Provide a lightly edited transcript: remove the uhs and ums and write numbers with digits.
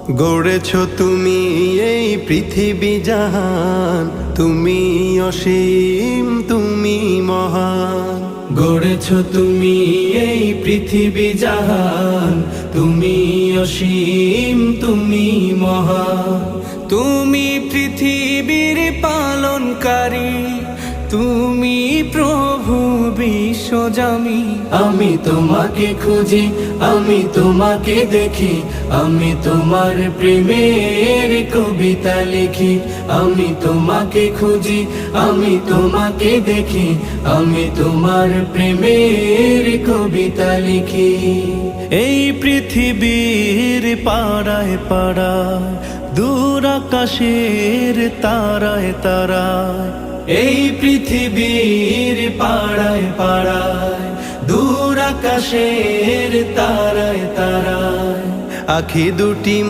গড়েছ তুমি এই পৃথিবী জাহান, তুমি অসীম তুমি মহান। গড়েছ তুমি এই পৃথিবী জাহান, তুমি অসীম তুমি মহান। তুমি পৃথিবীর পালনকারী, তুমি প্রভু বিশ্বজামি। আমি তোমাকে খুঁজি, আমি তোমাকে দেখি, আমি তোমার প্রেমের কবিতা লিখি। আমি তোমাকে খুঁজি, আমি তোমাকে দেখি, আমি তোমার প্রেমের কবিতা লিখি। এই পৃথিবীর পাড়ায় পাড়ায়, দূর আকাশের তারায় তারায়, এই পৃথিবীর পাড়ায় পাড়ায়, দূর আকাশের তারায় তারায়, আখি দুটি